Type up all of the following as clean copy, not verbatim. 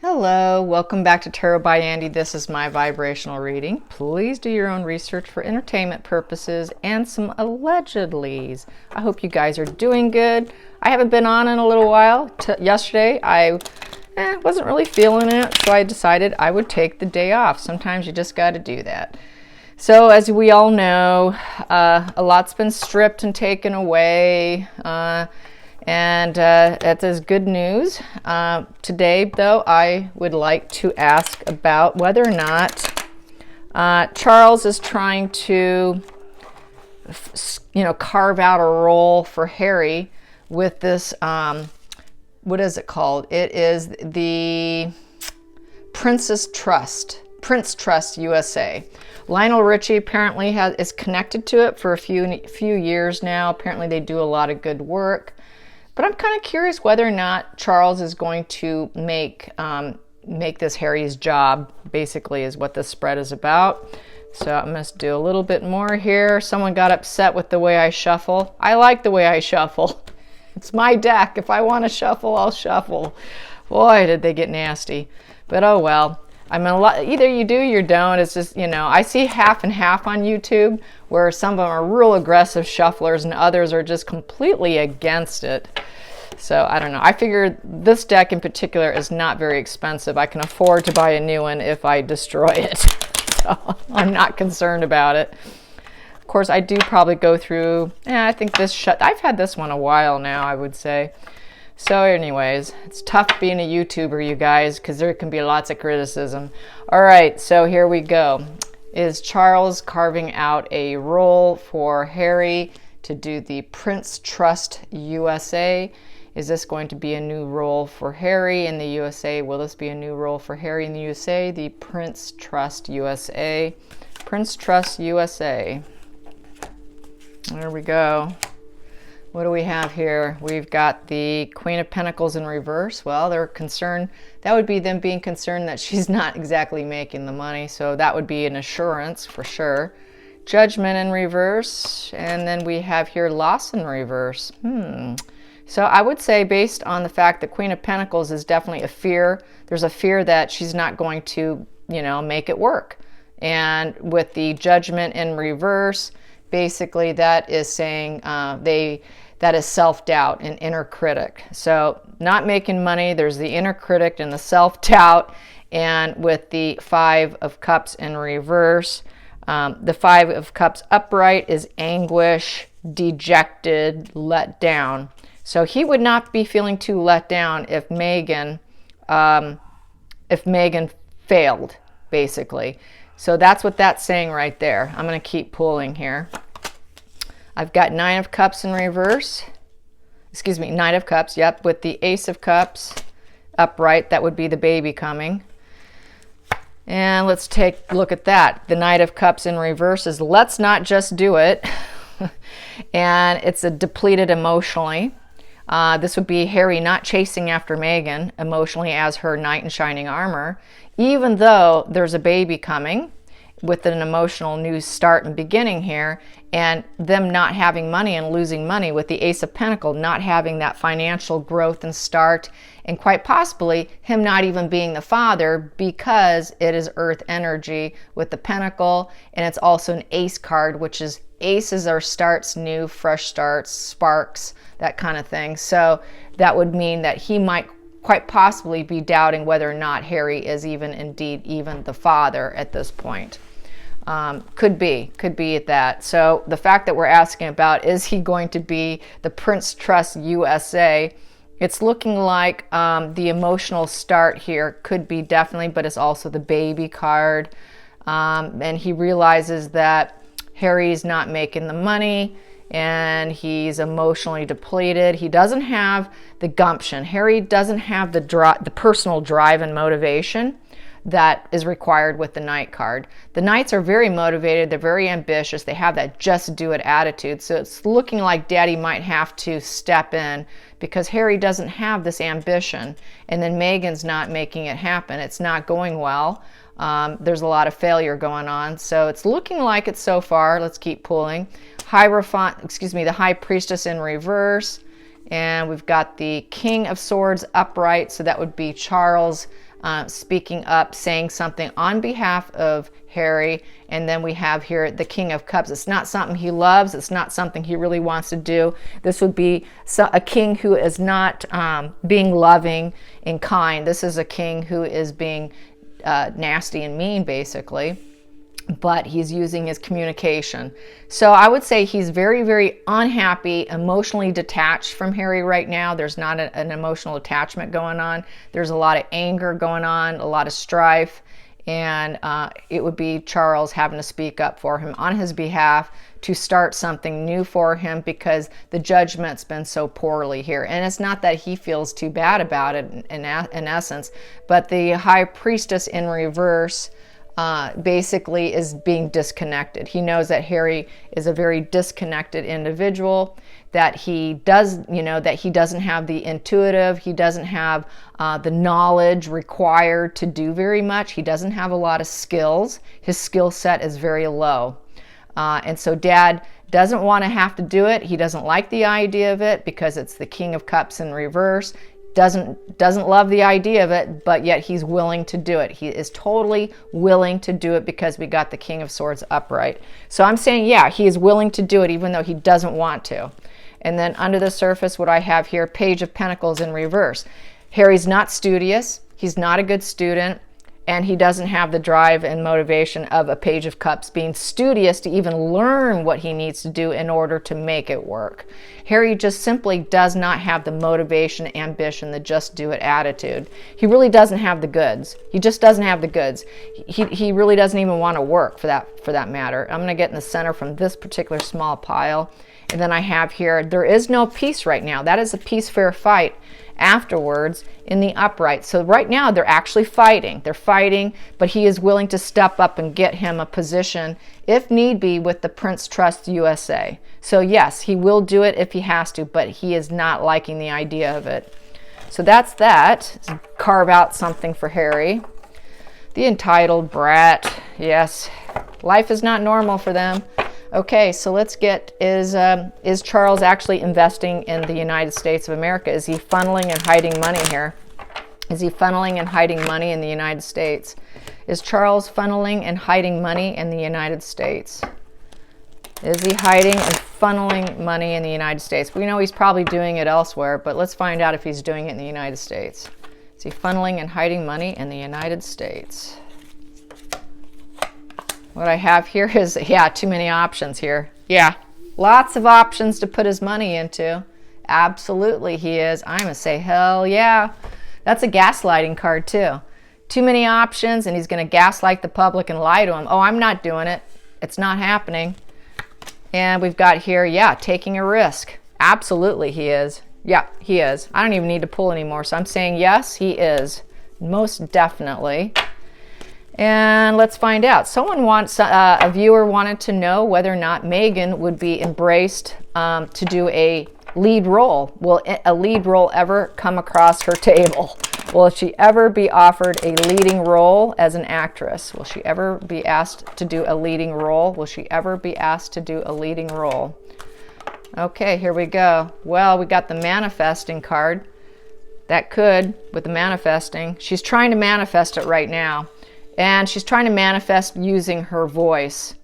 Hello, welcome back to Tarot by Andy. This is my vibrational reading. Please do your own research for entertainment purposes and some allegedlys. I hope you guys are doing good. I haven't been on in a little while. Yesterday, I wasn't really feeling it, so I decided I would take the day off. Sometimes you just got to do that. So, as we all know, a lot's been stripped and taken away. And that is good news. Today, though, I would like to ask about whether or not Charles is trying to, carve out a role for Harry with this, what is it called? It is the Prince Trust USA. Lionel Richie apparently is connected to it for a few years now. Apparently they do a lot of good work. But I'm kind of curious whether or not Charles is going to make this Harry's job, basically, is what this spread is about. So I'm going to do a little bit more here. Someone got upset with the way I shuffle. I like the way I shuffle. It's my deck. If I want to shuffle, I'll shuffle. Boy, did they get nasty. But oh well. I mean, either you do or you don't. It's just, I see half and half on YouTube where some of them are real aggressive shufflers and others are just completely against it. So I don't know. I figure this deck in particular is not very expensive. I can afford to buy a new one if I destroy it. So I'm not concerned about it. Of course, I do probably go through, I think I've had this one a while now, I would say. So anyways, it's tough being a YouTuber, you guys, because there can be lots of criticism. All right, so here we go. Is Charles carving out a role for Harry to do the Prince Trust USA? Is this going to be a new role for Harry in the USA? Will this be a new role for Harry in the USA? The Prince Trust USA. Prince Trust USA. There we go. What do we have here? We've got the Queen of Pentacles in reverse. Well, they're concerned. That would be them being concerned that she's not exactly making the money. So that would be an assurance for sure. Judgment in reverse. And then we have here loss in reverse. So I would say, based on the fact that Queen of Pentacles is definitely a fear, there's a fear that she's not going to, make it work. And with the Judgment in reverse, basically that is saying that is self-doubt and inner critic. So not making money, there's the inner critic and the self-doubt. And with the Five of Cups in reverse, the Five of Cups upright is anguish, dejected, let down. So he would not be feeling too let down if Megan failed, basically. So that's what that's saying right there. I'm going to keep pulling here. I've got Nine of Cups in reverse. Excuse me, Nine of Cups, yep, with the Ace of Cups upright. That would be the baby coming. And let's take a look at that. The Knight of Cups in reverse is let's not just do it. And it's a depleted emotionally. This would be Harry not chasing after Megan emotionally as her knight in shining armor, even though there's a baby coming with an emotional new start and beginning here, and them not having money and losing money with the Ace of Pentacles, not having that financial growth and start, and quite possibly him not even being the father because it is earth energy with the pentacle, and it's also an ace card, which is aces are starts, new, fresh starts, sparks, that kind of thing. So that would mean that he might quite possibly be doubting whether or not Harry is indeed the father at this point. Could be at that. So the fact that we're asking about, is he going to be the Prince Trust USA? It's looking like the emotional start here could be definitely, but it's also the baby card. And he realizes that Harry's not making the money and he's emotionally depleted. He doesn't have the gumption. Harry doesn't have the personal drive and motivation that is required with the Knight card. The Knights are very motivated, they're very ambitious, they have that just do it attitude. So it's looking like Daddy might have to step in because Harry doesn't have this ambition, and then Megan's not making it happen. It's not going well. There's a lot of failure going on. So it's looking like it so far. Let's keep pulling. The High Priestess in reverse. And we've got the King of Swords upright. So that would be Charles speaking up, saying something on behalf of Harry. And then we have here the King of Cups. It's not something he loves. It's not something he really wants to do. This would be a king who is not being loving and kind. This is a king who is being nasty and mean, basically. But he's using his communication. So I would say he's very, very unhappy, emotionally detached from Harry right now. There's not an emotional attachment going on. There's a lot of anger going on, a lot of strife, and it would be Charles having to speak up for him on his behalf to start something new for him, because the judgment's been so poorly here. And it's not that he feels too bad about it in essence, but the High Priestess in reverse basically is being disconnected. He knows that Harry is a very disconnected individual, that he doesn't have the intuitive, he doesn't have the knowledge required to do very much. He doesn't have a lot of skills. His skill set is very low. And so Dad doesn't want to have to do it. He doesn't like the idea of it because it's the King of Cups in reverse. Doesn't love the idea of it, but yet he's willing to do it. He is totally willing to do it because we got the King of Swords upright. So I'm saying, yeah, he is willing to do it even though he doesn't want to. And then under the surface, what I have here, Page of Pentacles in reverse. Harry's not studious. He's not a good student. And he doesn't have the drive and motivation of a Page of Cups, being studious to even learn what he needs to do in order to make it work. Harry just simply does not have the motivation, ambition, the just do it attitude. He really doesn't have the goods. He just doesn't have the goods. He really doesn't even want to work for that matter. I'm going to get in the center from this particular small pile. And then I have here, there is no peace right now. That is a peace, fair fight afterwards in the upright. So right now they're actually fighting. They're fighting, but he is willing to step up and get him a position, if need be, with the Prince Trust USA. So yes, he will do it if he has to, but he is not liking the idea of it. So that's that. Let's carve out something for Harry. The entitled brat. Yes, life is not normal for them. Okay, so let's get, is Charles actually investing in the United States of America? Is he funneling and hiding money here? Is he funneling and hiding money in the United States? Is Charles funneling and hiding money in the United States? Is he hiding and funneling money in the United States? We know he's probably doing it elsewhere, but let's find out if he's doing it in the United States. Is he funneling and hiding money in the United States? What I have here is, yeah, too many options here. Yeah, lots of options to put his money into. Absolutely he is. I'm going to say, hell yeah. That's a gaslighting card too. Too many options, and he's going to gaslight the public and lie to them. Oh, I'm not doing it. It's not happening. And we've got here, yeah, taking a risk. Absolutely he is. Yeah, he is. I don't even need to pull anymore. So I'm saying yes, he is. Most definitely. And let's find out. Someone wants, a viewer wanted to know whether or not Meghan would be embraced to do a lead role. Will a lead role ever come across her table? Will she ever be offered a leading role as an actress? Will she ever be asked to do a leading role? Will she ever be asked to do a leading role? Okay, here we go. Well, we got the manifesting card. That could, with the manifesting. She's trying to manifest it right now. And she's trying to manifest using her voice.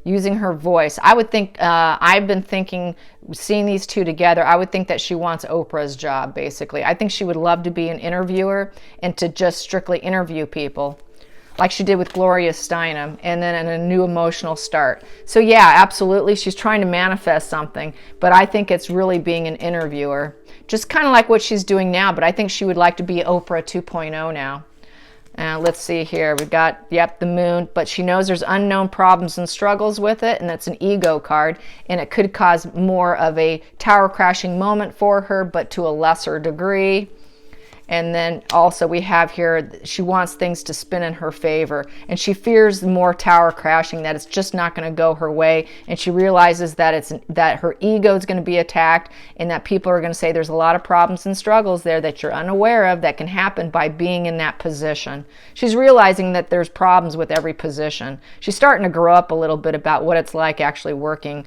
Using her voice. I would think, I've been thinking, seeing these two together, I would think that she wants Oprah's job, basically. I think she would love to be an interviewer and to just strictly interview people, like she did with Gloria Steinem, and then in a new emotional start. So yeah, absolutely, she's trying to manifest something, but I think it's really being an interviewer. Just kind of like what she's doing now, but I think she would like to be Oprah 2.0 now. Let's see here. We've got, yep, the moon, but she knows there's unknown problems and struggles with it, and that's an ego card, and it could cause more of a tower crashing moment for her, but to a lesser degree. And then also we have here, she wants things to spin in her favor, and she fears more tower crashing, that it's just not going to go her way, and she realizes that that her ego is going to be attacked, and that people are going to say there's a lot of problems and struggles there that you're unaware of that can happen by being in that position. She's realizing that there's problems with every position. She's starting to grow up a little bit about what it's like actually working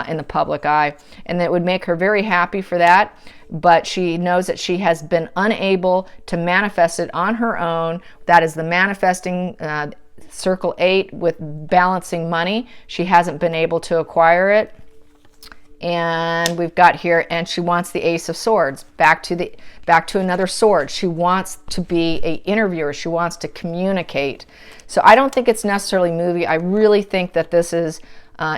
in the public eye. And it would make her very happy for that. But she knows that she has been unable to manifest it on her own. That is the manifesting circle 8 with balancing money. She hasn't been able to acquire it. And we've got here, and she wants the Ace of Swords, back to another sword. She wants to be an interviewer. She wants to communicate. So I don't think it's necessarily movie. I really think that this is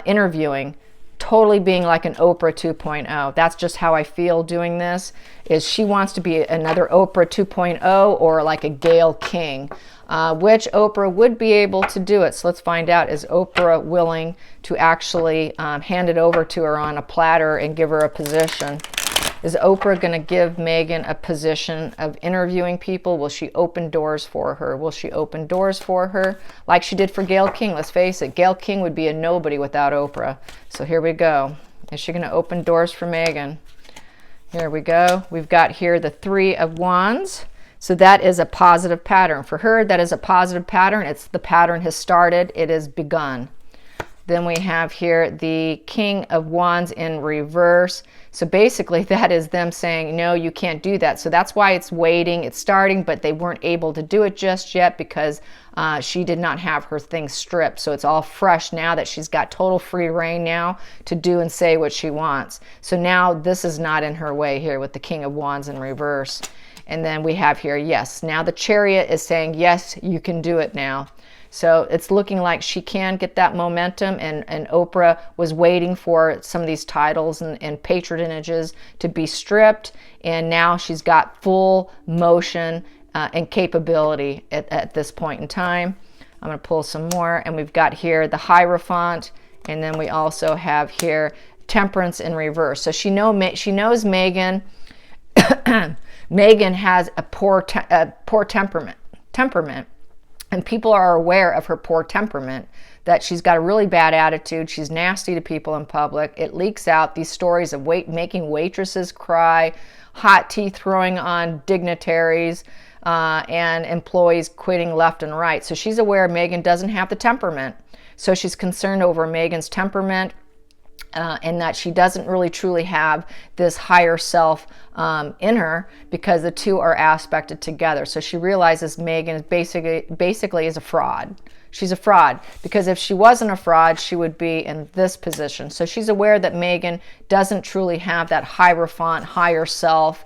interviewing, totally being like an Oprah 2.0. That's just how I feel doing this, is she wants to be another Oprah 2.0 or like a Gayle King, which Oprah would be able to do it. So let's find out, is Oprah willing to actually hand it over to her on a platter and give her a position? Is Oprah going to give Meghan a position of interviewing people? Will she open doors for her? Will she open doors for her like she did for Gayle King? Let's face it, Gayle King would be a nobody without Oprah. So here we go. Is she going to open doors for Meghan? Here we go. We've got here the 3 of Wands. So that is a positive pattern. For her, that is a positive pattern. It's the pattern has started. It has begun. Then we have here the King of Wands in reverse. So basically that is them saying, no, you can't do that. So that's why it's waiting, it's starting, but they weren't able to do it just yet because she did not have her things stripped. So it's all fresh now that she's got total free reign now to do and say what she wants. So now this is not in her way here with the King of Wands in reverse. And then we have here, yes, now the Chariot is saying, yes, you can do it now. So it's looking like she can get that momentum, and Oprah was waiting for some of these titles and patronages to be stripped, and now she's got full motion and capability at this point in time. I'm going to pull some more, and we've got here the Hierophant, and then we also have here Temperance in reverse. So she knows Meghan. Meghan has a poor temperament. And people are aware of her poor temperament, that she's got a really bad attitude. She's nasty to people in public. It leaks out, these stories of making waitresses cry, hot tea throwing on dignitaries, and employees quitting left and right. So she's aware Meghan doesn't have the temperament. So she's concerned over Meghan's temperament, and that she doesn't really truly have this higher self in her, because the two are aspected together. So she realizes Meghan is basically is a fraud. She's a fraud, because if she wasn't a fraud, she would be in this position. So she's aware that Meghan doesn't truly have that Hierophant, higher self,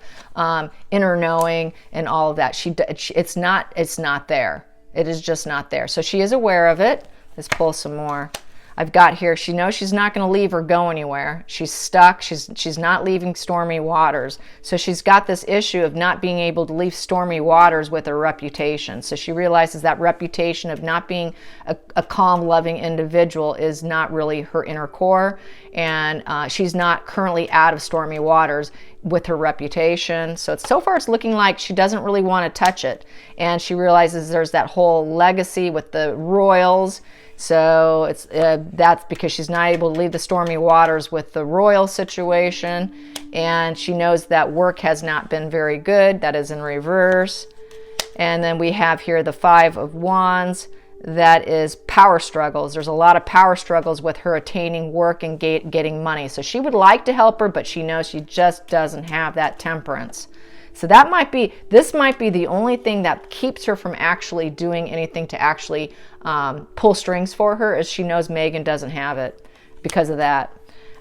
inner knowing, and all of that. It's not there. It is just not there. So she is aware of it. Let's pull some more. I've got here, she knows she's not going to leave or go anywhere. She's stuck. She's not leaving stormy waters. So she's got this issue of not being able to leave stormy waters with her reputation. So she realizes that reputation of not being a calm, loving individual is not really her inner core. And she's not currently out of stormy waters with her reputation. So so far it's looking like she doesn't really want to touch it. And she realizes there's that whole legacy with the royals. So it's that's because she's not able to leave the stormy waters with the royal situation, and she knows that work has not been very good. That is in reverse. And then we have here the 5 of Wands. That is power struggles. There's a lot of power struggles with her attaining work and getting money. So she would like to help her, but she knows she just doesn't have that temperance. So this might be the only thing that keeps her from actually doing anything to actually pull strings for her, is she knows Meghan doesn't have it because of that.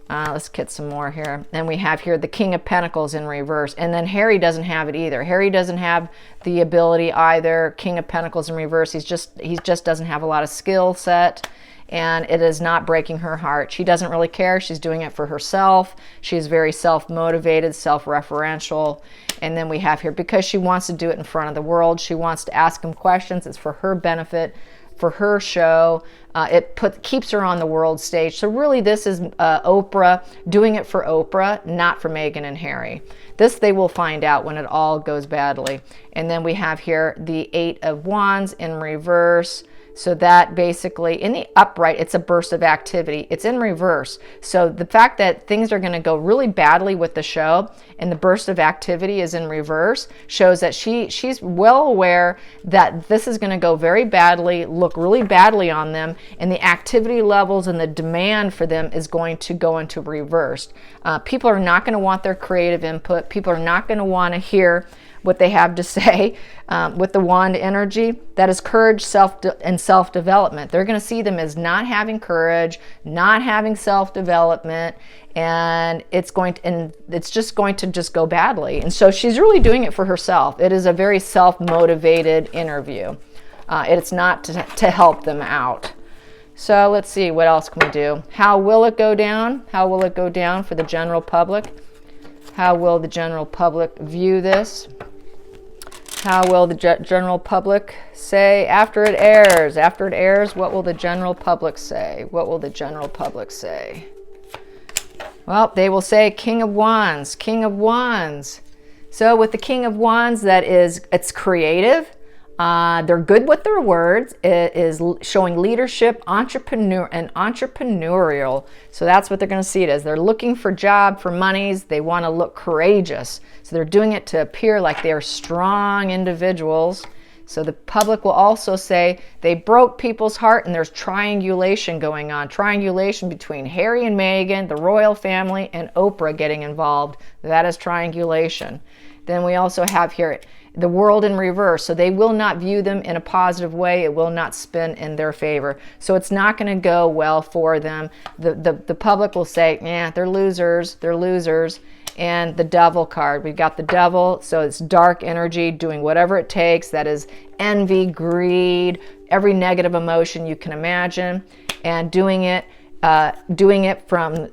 Let's get some more here. And we have here the King of Pentacles in reverse. And then Harry doesn't have it either. Harry doesn't have the ability either. King of Pentacles in reverse. He just doesn't have a lot of skill set. And it is not breaking her heart. She doesn't really care. She's doing it for herself. She's very self-motivated, self-referential. And then we have here, because she wants to do it in front of the world, she wants to ask him questions. It's for her benefit, for her show. It keeps her on the world stage. So really this is Oprah doing it for Oprah, not for Meghan and Harry. This they will find out when it all goes badly. And then we have here the 8 of Wands in reverse. So that basically, in the upright, it's a burst of activity. It's in reverse. So the fact that things are going to go really badly with the show and the burst of activity is in reverse shows that she's well aware that this is going to go very badly, look really badly on them, and the activity levels and the demand for them is going to go into reverse. People are not going to want their creative input. People are not going to want to hear what they have to say with the wand energy. That is courage, self-development. They're going to see them as not having courage, not having self-development, and it's just going to go badly. And so she's really doing it for herself. It is a very self-motivated interview. It's not to help them out. So let's see, what else can we do? How will it go down? How will it go down for the general public? How will the general public view this? How will the general public say after it airs? After it airs, what will the general public say? What will the general public say? Well, they will say King of Wands, King of Wands. So with the King of Wands, it's creative. They're good with their words. It is showing leadership, entrepreneurial. So that's what they're going to see it as. They're looking for job, for monies. They want to look courageous. So they're doing it to appear like they are strong individuals. So the public will also say they broke people's heart, and there's triangulation going on. Triangulation between Harry and Meghan, the royal family, and Oprah getting involved. That is triangulation. Then we also have here the world in reverse. So they will not view them in a positive way. It will not spin in their favor. So it's not going to go well for them. The public will say, yeah, they're losers. They're losers. And the devil card. We've got the devil. So it's dark energy doing whatever it takes. That is envy, greed, every negative emotion you can imagine, and doing it from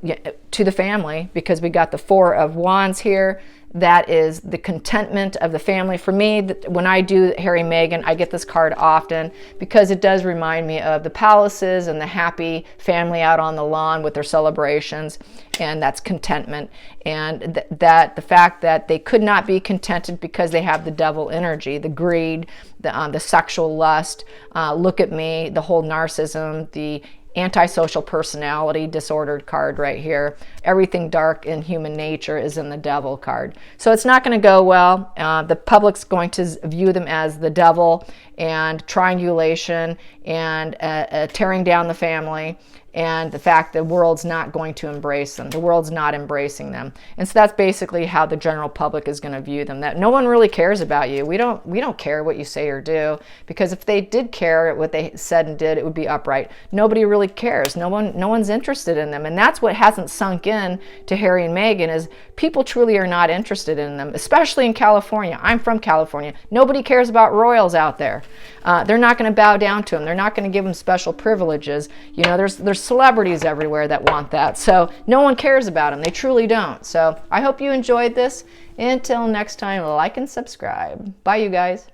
to the family, because we got the Four of Wands here. That is the contentment of the family. For me, when I do Harry Meghan, I get this card often because it does remind me of the palaces and the happy family out on the lawn with their celebrations, and that's contentment. And that the fact that they could not be contented because they have the devil energy, the greed, the sexual lust, look at me, the whole narcissism, the antisocial personality disordered card right here. Everything dark in human nature is in the devil card. So it's not going to go well. The public's going to view them as the devil and triangulation and tearing down the family, and the fact the world's not going to embrace them. The world's not embracing them. And so that's basically how the general public is going to view them. That no one really cares about you. We don't care what you say or do, because if they did care what they said and did, it would be upright. Nobody really cares. No one's interested in them. And that's what hasn't sunk in to Harry and Meghan, is people truly are not interested in them, especially in California. I'm from California. Nobody cares about royals out there. They're not going to bow down to them. They're not going to give them special privileges. You know, there's celebrities everywhere that want that. So no one cares about them. They truly don't. So I hope you enjoyed this. Until next time, like and subscribe. Bye, you guys.